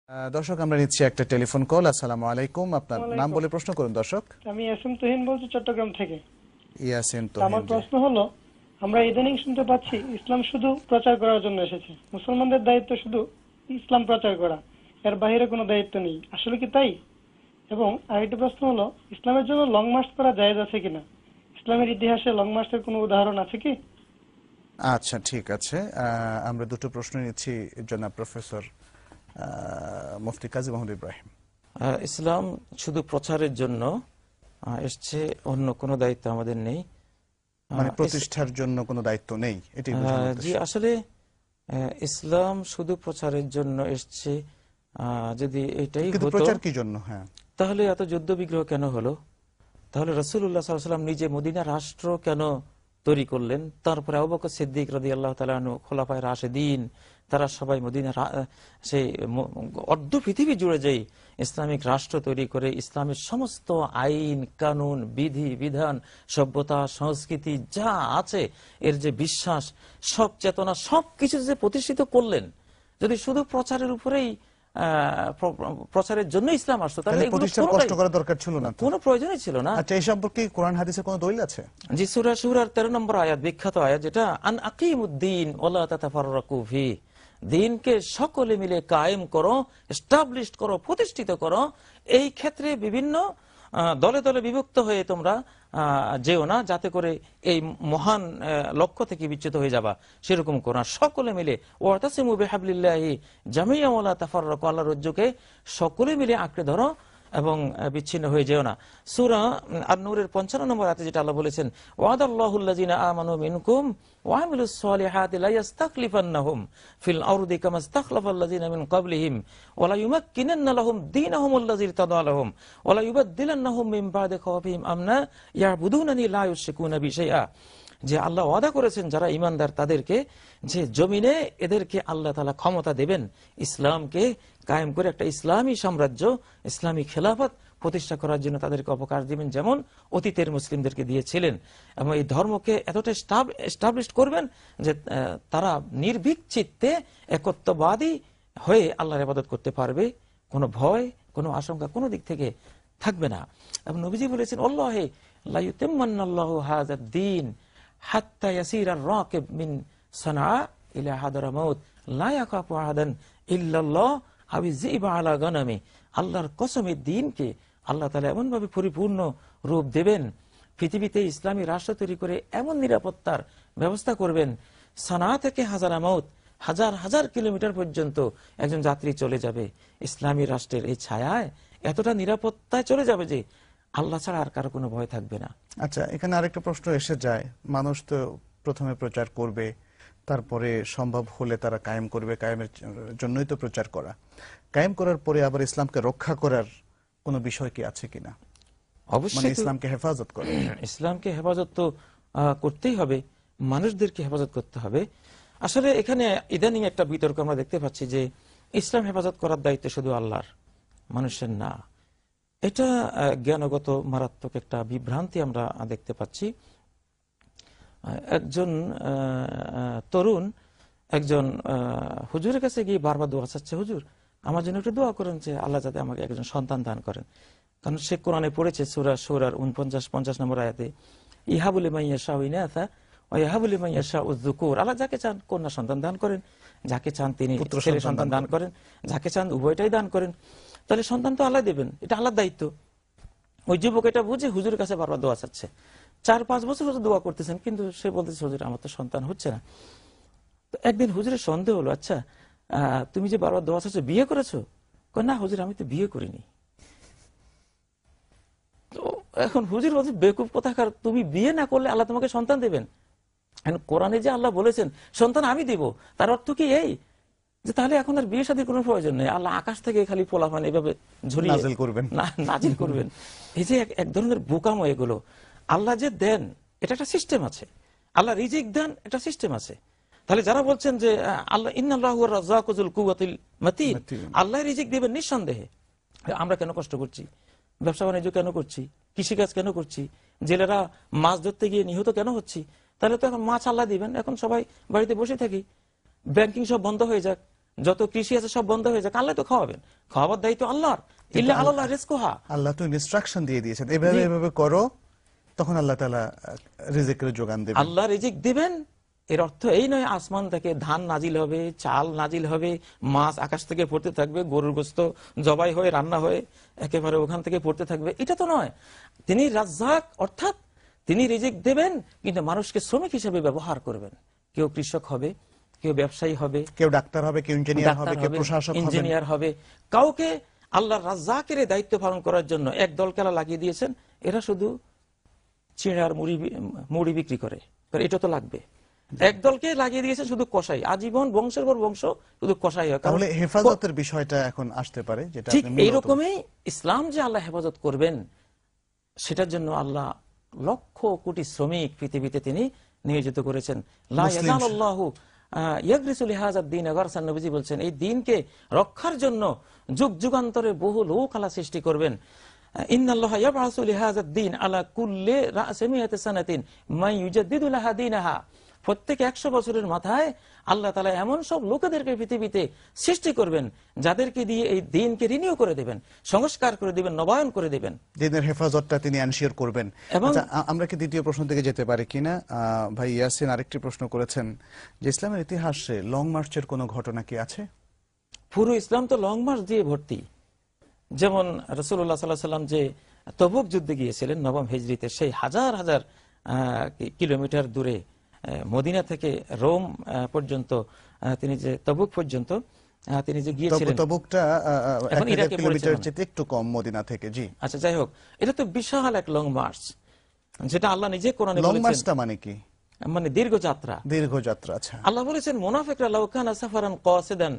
দর্শক, আমরা নিচ্ছি একটা টেলিফোন কল। আসসালামু আলাইকুম, আপনার নাম বলে প্রশ্ন করুন দর্শক। আমি ইয়াসিন তুহিন বলছি চট্টগ্রাম থেকে। ইয়াসিন আমার তোহিন জি। প্রশ্ন হলো, আমরা ইদানিং শুনতে পাচ্ছি ইসলাম শুধু প্রচার করার জন্য এসেছে, মুসলমানদের দায়িত্ব শুধু ইসলাম প্রচার করা, এর বাইরে কোনো দায়িত্ব নেই, আসলে কি তাই? এবং আরেকটা প্রশ্ন হলো, ইসলামের জন্য লং মার্চ করা জায়েজ আছে কিনা? ইসলামের ইতিহাসে লং মার্চের কোনো উদাহরণ আছে কি? আচ্ছা, ঠিক আছে। আমরা দুটো প্রশ্ন নিচ্ছি জনাব প্রফেসর মুফতি কাজী মোহাম্মদ ইব্রাহিম। ইসলাম শুধু প্রচারের জন্য এসছে, অন্য কোনো দায়িত্ব আমাদের নেই, মানে প্রতিষ্ঠার জন্য কোনো দায়িত্ব নেই, এটি বোঝানোর জি। উদ্দেশ্য। আসলে ইসলাম শুধু প্রচারের জন্য এসছে, যদি এটাই কিন্তু হতো প্রচার কি জন্য? হ্যাঁ, তাহলে এত যুদ্ধ বিগ্রহ কেন হলো? তাহলে রাসূলুল্লাহ সাল্লাল্লাহু আলাইহি ওয়াসাল্লাম নিজে মদিনা রাষ্ট্র কেন তৈরি করলেন? তারপরে আবু বকর সিদ্দিক রাদিয়াল্লাহু তাআলা আনহু, খোলাফায়ে রাশেদিন, তারা সবাই মদিনা সেই অর্ধ পৃথিবী জুড়ে যেই ইসলামিক রাষ্ট্র তৈরি করে ইসলামের সমস্ত আইন কানুন বিধি বিধান সভ্যতা সংস্কৃতি যা আছে এর যে বিশ্বাস সব চেতনা সবকিছু যে প্রতিষ্ঠিত করলেন, যদি শুধু প্রচারের উপরেই প্রচারের জন্য ইসলাম আসতো তাহলে প্রতিষ্ঠার কষ্ট করা দরকার ছিল না, কোনো প্রয়োজনই ছিল না। আচ্ছা, এই সম্পর্কে কোরআন হাদিসে কোনো দলিল আছে? জি, সূরা শুরার 13 নম্বর আয়াত, বিখ্যাত আয়াত, যেটা আন আকিমুদ্দিন ওয়ালা তাতাফাররাকু ফি, দ্বীনকে সকলে মিলে কায়েম করো, এস্টাবলিশ করো, প্রতিষ্ঠিত করো। এই ক্ষেত্রে বিভিন্ন দলে দলে বিভক্ত হয়ে তোমরা যেও না, যাতে করে এই মহান লক্ষ্য থেকে বিচ্যুত হয়ে যাবা, সেরকম করো। সকলে মিলে ওয়াতাসিমু বিহাবলিল্লাহি জামিআন ওয়ালা তাফাররাকু, আল্লাহর রজ্জুকে সকলে মিলে আঁকড়ে ধরো এবং বিচ্ছিন্ন হয়ে যেও না। সূরা আন-নূরের 55 নম্বর আয়াতে যেটা আল্লাহ বলেছেন, ওয়াদাল্লাহুল্লাযিনা আমানু মিনকুম ওয়া আমিলুস সলিহাতি লা ইস্তাখলিফান্নাহুম ফিল আরদি কামা ইস্তাখলাফাল্লাযিনা মিন ক্বাবলিহিম ওয়া লা ইউমাক্কিনান্না লাহুম দীনাহুমুল্লাযী ইরতাদা লাহুম ওয়া লা ইউবাদদিলান্নাহুম মিন বা'দি খাওফিহিম আমনা ইয়াবুদুনানি লা ইউশরিকুনা বি শাইআ। যে আল্লাহ ওয়াদা করেছেন যারা ঈমানদার তাদেরকে, যে জমিনে এদেরকে আল্লাহ তাআলা ক্ষমতা দেবেন ইসলামকে কায়েম করে একটা ইসলামী সাম্রাজ্য, ইসলামী খেলাফত প্রতিষ্ঠা করার জন্য তাদেরকে অবকাশ দিবেন, যেমন অতীতের মুসলিমদেরকে দিয়েছিলেন। এবং এই ধর্মকে এতটা এস্টাবলিশ করবেন যে তারা নির্ভীক চিত্তে একত্ববাদী হয়ে আল্লাহর ইবাদত করতে পারবে, কোনো ভয় কোনো আশঙ্কা কোনো দিক থেকে থাকবে না। এবং নবীজি বলেছেন, আল্লাহে লা ইউতিম্মান্নাল্লাহু হাযাদ দ্বীন হাত্তা ইয়াসিরার রাকিব মিন সানআ ইলা হাদরামাউত লা ইয়াখাফু আহাদান ইল্লাল্লাহ আবি যিবা আলা গানামি। আল্লাহর কসমের দিনকে আল্লাহ তাআলা এমন ভাবে পরিপূর্ণ রূপ দেবেন, পৃথিবীতে ইসলামী রাষ্ট্র তৈরি করে এমন নিরাপত্তার ব্যবস্থা করবেন, সানা থেকে হাজারামাউত, হাজার হাজার কিলোমিটার পর্যন্ত একজন যাত্রী চলে যাবে ইসলামী রাষ্ট্রের এই ছায়ায়, এতটা নিরাপত্তায় চলে যাবে যে আল্লাহ ছাড়া আর কারো কোনো ভয় থাকবে না। আচ্ছা, এখানে আরেকটা প্রশ্ন এসে যায়, মানুষ তো প্রথমে প্রচার করবে, তারপরে সম্ভব হলে তারা কায়েম করবে, কায়েমের জন্যই তো প্রচার করা। কায়েম করার পরে আবার ইসলামকে রক্ষা করার কোনো বিষয় কি আছে কিনা? অবশ্যই ইসলামকে হেফাজত করে, ইসলামকে হেফাজত তো করতেই হবে, মানুষদেরকে হেফাজত করতে হবে। আসলে এখানে ইদানিং একটা বিতর্ক আমরা দেখতে পাচ্ছি যে ইসলাম হেফাজত করার দায়িত্ব শুধু আল্লাহর, মানুষের না। এটা জ্ঞানগত মারাত্মক একটা বিভ্রান্তি আমরা দেখতে পাচ্ছি। একজন তরুণ একজন হুজুরের কাছে গিয়ে বারবার দোয়া চাচ্ছে, হুজুর আমার জন্য একটু দোয়া করেন যে আল্লাহ যাতে আমাকে একজন সন্তান দান করেন। কারণ সে কোরআনে পড়েছে সূরা সূরার 49-50 নম্বর আয়াতে, ইহাবু লিমান ইয়াশাউ ইনাসা ওয়া ইহাবু লিমান ইয়াশাউ যুকুর। আল্লাহ যাকে চান কন্যা সন্তান দান করেন, যাকে চান তিনি ছেলে সন্তান দান করেন, যাকে চান উভয়টাই দান করেন। তাহলে সন্তান তো আল্লাহ দেবেন, এটা আল্লাহর দায়িত্ব। ওই যুবক এটা বুঝে হুজুরের কাছে বারবার দোয়া চাচ্ছে, 4-5 বছর হুজুর দোয়া করতেছেন, কিন্তু সে বলতেছে হুজুর আমার তো সন্তান হচ্ছে না। তো একদিন হুজুরের সন্দেহ হলো, আচ্ছা তুমি যে বারবার দোয়া চাচ্ছ বিয়ে করেছো? না হুজুর আমি তো বিয়ে করিনি। তো এখন হুজুর বলছে, বেকুব কোথাকার, তুমি বিয়ে না করলে আল্লাহ তোমাকে সন্তান দেবেন? কোরআনে যে আল্লাহ বলেছেন সন্তান আমি দিব, তার অর্থ কি এই যে তাহলে এখন আর বিয়ে শাদীর কোনো প্রয়োজন নেই, আল্লাহ আকাশ থেকে খালি পোলাপান এভাবে ঝরিয়ে নাজিল করবেন? এই যে এক ধরনের বোকামো এগুলো। আল্লাহ যে দেন এটা একটা সিস্টেম আছে, আল্লাহ রিজিক দেন এটা সিস্টেম আছে। তাহলে যারা বলছেন যে আল্লাহ ইন্নাল্লাহু আর-রাজ্জাকু যুল কুওয়াতিল মাতিন, আল্লাহ রিজিক দিবেন নিঃসন্দেহে, আমরা কেন কষ্ট করছি? ব্যবসা বাণিজ্য কেন করছি? কৃষিকাজ কেন করছি? জেলেরা মাছ ধরতে গিয়ে নিহত কেন হচ্ছি? তাহলে তো এখন মাছ আল্লাহ দিবেন, এখন সবাই বাড়িতে বসে থাকি, ব্যাংকিং সব বন্ধ হয়ে যাক, যত কৃষি আছে সব বন্ধ হয়ে যাক, আল্লাহ তো খাওয়াবেন, খাওয়াবার দায়িত্ব আল্লাহর। ইল্লা আল্লাহ রিজকুহা, আল্লাহ তো ইনস্ট্রাকশন দিয়ে দিয়েছেন এভাবে এভাবে করো, তখন আল্লাহ তাআলা রিজিকের যোগান দেবেন। আল্লাহ রিজিক দিবেন। এর অর্থ এই নয় আসমান থেকে ধান নাজিল হবে, চাল নাজিল হবে, মাছ আকাশ থেকে পড়তে থাকবে, গরুর গোস্ত জবাই হয়ে রান্না হয়ে একেবারে ওখান থেকে পড়তে থাকবে, এটা তো নয়। তিনি রাজ্জাক, অর্থাৎ তিনি রিজিক দেবেন, কিন্তু মানুষকে শ্রমিক হিসেবে ব্যবহার করবেন। কেউ কৃষক হবে, কেউ ব্যবসায়ী হবে, কেউ ডাক্তার হবে, কেউ ইঞ্জিনিয়ার হবে, কেউ প্রশাসক হবে, ইঞ্জিনিয়ার হবে। কাউকে আল্লাহ রাজ্জাকের এই দায়িত্ব পালন করার জন্য এক দলকে আল্লাহ লাগিয়ে দিয়েছেন, এরা শুধু চিড়ার মুড়ি বিক্রি করে, এটা তো লাগবে। একদলকে লাগিয়ে দিয়েছে শুধু কসাই, আজীবন বংশের পর বংশ শুধু কসাই হয়। তাহলে হেফাজতের বিষয়টা এখন আসতে পারে, যেটা ঠিক এইরকমই ইসলাম যে আল্লাহ হেফাজত করবেন, সেটার জন্য আল্লাহ লক্ষ কোটি শ্রমিক পৃথিবীতে তিনি নিয়োজিত করেছেন। লা ইয়াজালুল্লাহু ইয়াগরিসু লিহাযাদ দ্বীন, গারসান নবীজি বলছেন এই দ্বীনকে রক্ষার জন্য যুগ যুগান্তরে বহু লোক আল্লাহ সৃষ্টি করবেন। ইন্নাল্লাহা ইয়াবআসু লিহাযাদ দ্বীন আলা কুল্লি রা'সি মিআতি সানাতিন মান ইউজাদ্দিদু লাহা দীনাহা। প্রত্যেক 100 বছরের মাথায় আল্লাহ তাআলা এমন সব লোকেদেরকে পৃথিবীতে সৃষ্টি করবেন যাদেরকে দিয়ে এই দ্বীনকে রিনিউ করে দিবেন, সংস্কার করে দিবেন, নবায়ন করে দিবেন, দ্বীনের হেফাজতটা তিনি এনশিওর করবেন। আচ্ছা, আমরা কি দ্বিতীয় প্রশ্ন থেকে যেতে পারি কিনা? ভাই ইয়াসিন আরেকটি প্রশ্ন করেছেন যে ইসলামের ইতিহাসে লং মার্চের কোনো ঘটনা কি আছে? পুরো ইসলাম তো লং মার্চ দিয়ে ভর্তি। যেমন রাসূলুল্লাহ সাল্লাল্লাহু আলাইহি ওয়াসাল্লাম যে তবুক যুদ্ধে গিয়েছিলেন নবম হিজরিতে, সেই হাজার হাজার কিলোমিটার দূরে মদিনা থেকে রোম পর্যন্ত, তিনি যে তবুক পর্যন্ত তিনি যে গিয়েছিলেন, তবুকটা 1000 কিলোমিটার চেয়ে একটু কম মদিনা থেকে। জি, আচ্ছা, যাই হোক, এটা তো বিশাল এক লং মার্চ, যেটা আল্লাহ নিজে কোরআনে বলেছেন। লং মার্চটা মানে কি? মানে দীর্ঘ যাত্রা। দীর্ঘ যাত্রা। আচ্ছা, আল্লাহ বলেছেন মুনাফিকরা লাউ কানা সাফারান কাসিদান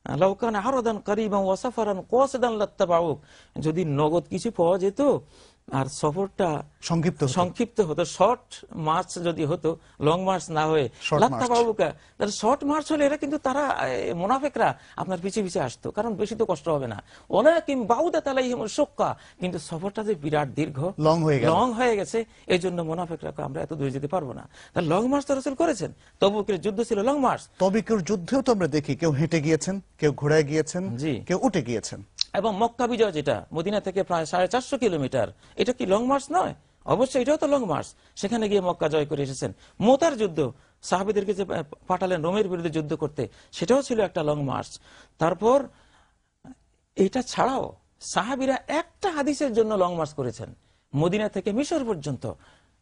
লাউ কানা আরাদান করিবান ওয়া সাফারান কাসিদান লাত্তাবাউক, যদি নগদ কিছু পাওয়া যেত আর সফরটা সংক্ষিপ্ত হতো, শর্ট মার্চ যদি হতো, লং মার্চ না হয়ে লাত্তাবাউকা, তাহলে শর্ট মার্চ হলে এরা কিন্তু তারা মুনাফিকরা আপনার পিছে পিছে আসতো, কারণ বেশি তো কষ্ট হবে না। ওয়ালাকিন বাউদাত আলাইহিমুশ শুক্কা, কিন্তু সফরটা যে বিরাট দীর্ঘ, লং হয়ে গেছে, এই জন্য মুনাফিকরা আমরা এত দূরে যেতে পারবো না। তাহলে লং মার্চ তো রাসূল করেছেন। তবুকের যুদ্ধ ছিল লং মার্চ। তবুকের যুদ্ধেও তো আমরা দেখি কেউ হেঁটে গিয়েছেন, কেউ ঘোড়ায় গিয়েছেন, কেউ উঠে গিয়েছেন। এবং মক্কা বিজয়, যেটা মদিনা থেকে প্রায় 450 কিলোমিটার, এটা কি লং মার্চ নয়? অবশ্যই এটাও তো লং মার্চ। সেখানে গিয়ে মক্কা জয় করে এসেছেন। মুতার যুদ্ধ, সাহাবীদেরকে যে পাঠালেন রোমের বিরুদ্ধে যুদ্ধ করতে, সেটাও ছিল একটা লং মার্চ। তারপর এটা ছাড়াও সাহাবীরা একটা হাদিসের জন্য লং মার্চ করেছেন, মদিনা থেকে মিশর পর্যন্ত।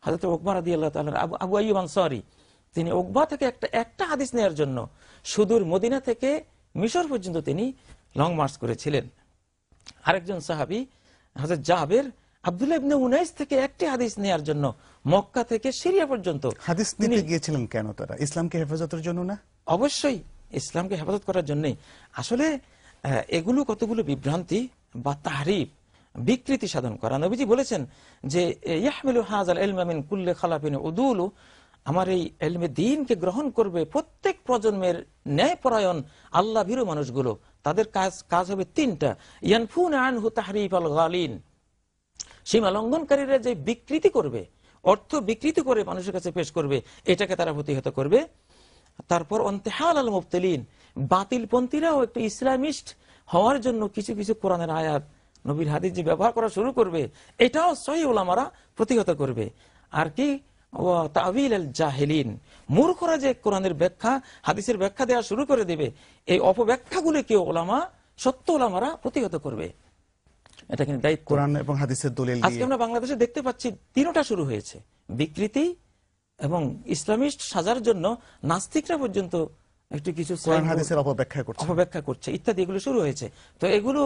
হযরত উকবা রাদিয়াল্লাহু তাআলা, আবু আইয়ুব আনসারী, তিনি উকবা থেকে একটা হাদিস নেওয়ার জন্য সুদূর মদিনা থেকে মিশর পর্যন্ত তিনি লং মার্চ করেছিলেন। আরেকজন সাহাবী হযরত জাবের, আব্দুল্লাহ ইবনে উনাইস থেকে একটি হাদিস নেয়ার জন্য মক্কা থেকে সিরিয়া পর্যন্ত হাদিস নিতে গিয়েছিলেন। কেন তারা? ইসলামকে হেফাজতের জন্য না? অবশ্যই ইসলামকে হেফাজত করার জন্যই। আসলে এগুলো কতগুলো বিভ্রান্তি বা তাহরিফ, বিকৃতি সাধন করা। নবীজি বলেছেন যে ইয়াহমিলু হাযাল ইলমা মিন কুল্লি খালাফিন উদুলু, আমার এই ইলমে দ্বীনকে গ্রহণ করবে প্রত্যেক প্রজন্মের ন্যায়পরায়ণ আল্লাহ ভীরু মানুষগুলো। তাদের কাজ হবে 3টা। ইয়ানফুনা আনহু তাহরিফাল গালিন, সীমা লঙ্ঘনকারীরা যে বিকৃতি করবে, অর্থ বিকৃতি করে মানুষের কাছে পেশ করবে, এটাকে তারা প্রতিহত করবে। তারপর ইনতিহাল আল মুবতিলিন, বাতিলপন্থীরাও একটু ইসলামিস্ট হওয়ার জন্য কিছু কিছু কোরআনের আয়াত, নবীর হাদিস যে ব্যবহার করা শুরু করবে, এটাও সহিহ উলামারা প্রতিহত করবে। আর কি ওয়া তা'ওয়িল আল জাহিলিন, মূর্খরা যে কোরআনের ব্যাখ্যা হাদিসের ব্যাখ্যা দেওয়া শুরু করে দেবে, এই অপব্যাখ্যাগুলোকে ওলামা, সত্য ওলামারা প্রতিহত করবে। এটা কিন্তু দায়িত্ব। কোরআন এবং হাদিসের দলিল দিয়ে আজকে আমরা বাংলাদেশে দেখতে পাচ্ছি 3টা শুরু হয়েছে, বিকৃতি এবং ইসলামিস্ট সাজার জন্য নাস্তিকরা পর্যন্ত একটু কিছু কোরআন হাদিসের অপব্যাখ্যা করছে ইত্যাদি, এগুলো শুরু হয়েছে। তো এগুলো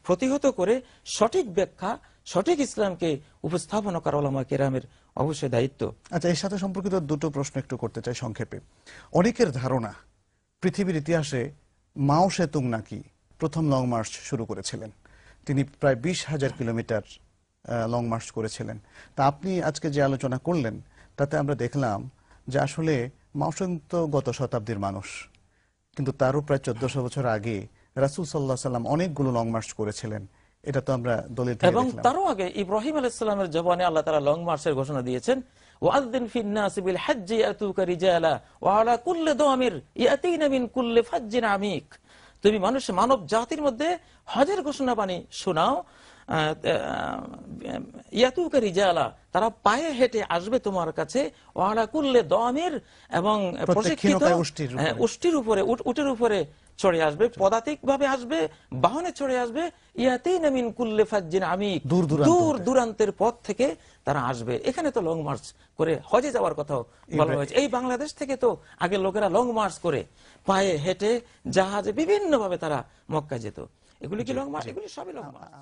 প্রতিহত করে সঠিক ব্যাখ্যা, সঠিক ইসলামকে উপস্থাপনা করা ওলামা কেরামের অবশ্যই দায়িত্ব। আচ্ছা, এর সাথে সম্পর্কিত দুটো প্রশ্ন একটু করতে চাই সংক্ষেপে। অনেকের ধারণা পৃথিবীর ইতিহাসে মাও সেতুং নাকি প্রথম লং মার্চ শুরু করেছিলেন। তিনি প্রায় 20,000 কিলোমিটার লং মার্চ করেছিলেন। তা আপনি আজকে যে আলোচনা করলেন তাতে আমরা দেখলাম যে আসলে মাও সেতুং তো গত শতাব্দীর মানুষ, কিন্তু তারও প্রায় 1400 বছর আগে রাসূল সাল্লাল্লাহু আলাইহি ওয়াসাল্লাম অনেকগুলো লং মার্চ করেছিলেন। এটা তো আমরা দলিল থেকে এবং দেখলাম। তারও আগে ইব্রাহিম আলাইহিস সালামের জবানে আল্লাহ তাআলা লং মার্চের ঘোষণা দিয়েছেন। ওয়াযযিন ফিন নাসি বিল হজ্জি ইয়াতুকা রিজালা ওয়া আলা কুল্লি দামির ইয়াতিনা মিন কুল্লি ফাজ্জিন আমিক। তুমি মানব জাতির মধ্যে হজের ঘোষণা বাণী শোনাও, ইয়াতুকা রিজালা, তারা পায়ে হেঁটে আসবে তোমার কাছে, ওয়া আলা কুল্লি দামির, এবং প্রশিক্ষিত উষ্টির উপরে, উটের উপরে চড়ে আসবে, পদাতিক ভাবে আসবে, বাহনে চড়ে আসবে, ইয়াতিনা মিন কুল্লি ফাজ্জিন আমিক, দূর দূরান্তের পথ থেকে তারা আসবে। এখানে তো লং মার্চ করে হজে যাওয়ার কথাও বলা হয়েছে। এই বাংলাদেশ থেকে তো আগে লোকেরা লং মার্চ করে পায়ে হেঁটে জাহাজে বিভিন্ন ভাবে তারা মক্কা যেত। এগুলি কি লং মার্চ? এগুলি সবই লং মার্চ।